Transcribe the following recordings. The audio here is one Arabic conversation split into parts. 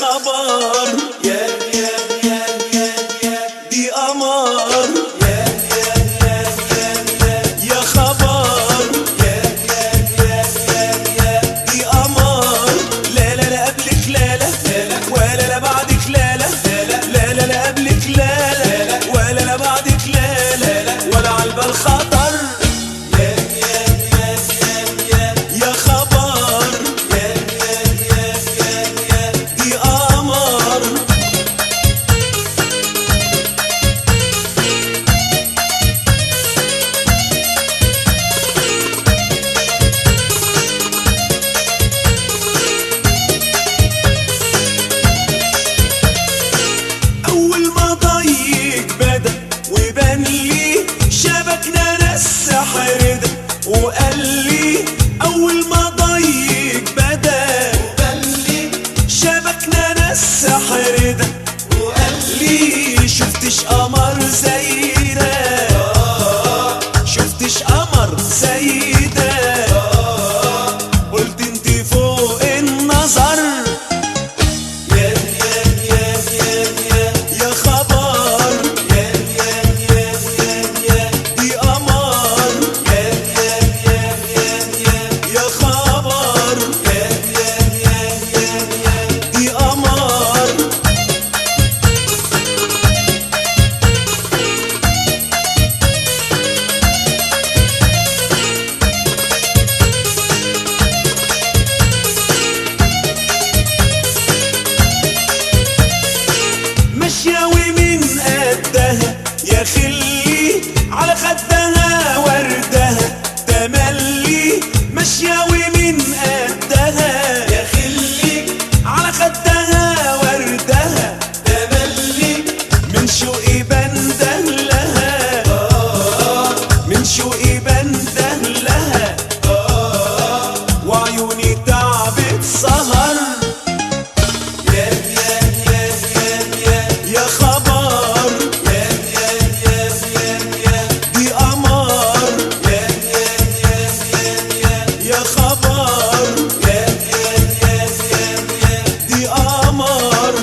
خبر يا يا يا يا يا دي قمر يا يا يا يا يا يا خبر يا يا يا يا يا دي قمر. لا لا لا قبلك لا لا ولا لا بعدك لا لا لا لا لا قبلك لا لا ولا لا بعدك لا لا ولا عالبال خطر. يا يا يا يا يا يا خبر يا يا يا يا يا دي قمر. أول ما ضيق بدأ وبان لي شبكنا ناس سحر ده وقال لي أول ما ضيق بدأ وبان لي شبكنا ناس سحر ده وقال لي شفتش قمر زي ده شفتش قمر زي ده قلت انت فوق النظر. يا يا يا يا يا يا خبر يا يا يا يا يا دي قمر يا يا يا يا يا يا خبر يا يا يا يا يا دي قمر. ماشية ومن قدها يا خلي على خدها وردها تملي. ماشية ومن قدها يا خلي على خدها وردها تملي. من شوقي بنده لها من شوقي بنده لها وعيوني تعبت سهر. يا يا يا يا يا يا خبر يا يا يا يا يا دي قمر يا يا يا يا يا يا خبر يا يا يا يا يا دي قمر.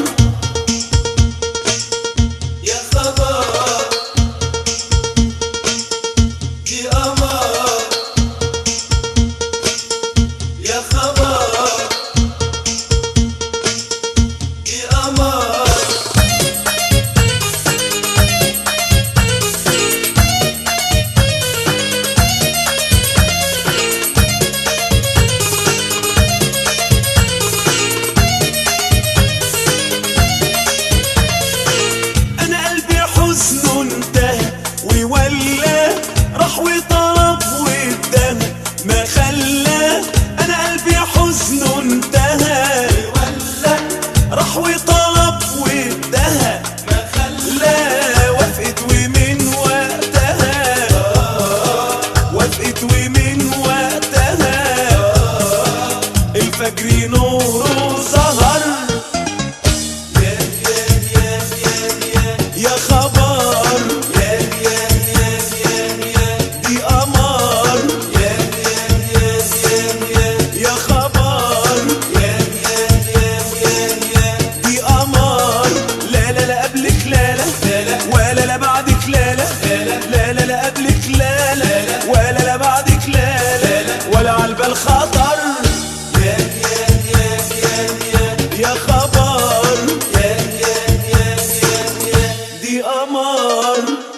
يا خبر دي قمر يا خبر دي قمر. انا قلبي حزنه انتهى وولى راح وطلب واداها ما خلى. انا قلبي حزنه انتهى وولى راح وطلب واداها ما خلى. وافقت ومن وقتها وافقت ومن وقتها الفجر نوره ظهر. يا يا يا يا يا يا خبر يا يا يا يا يا دي قمر يا يا يا يا يا يا خبر يا يا يا يا يا دي قمر. لا لا لا قبلك لا لا ولا لا بعدك لا لا لا لا لا قبلك لا لا ولا لا بعدك لا لا ولا عالبال خطر. يا يا يا يا يا يا خبر يا يا يا يا يا دي قمر.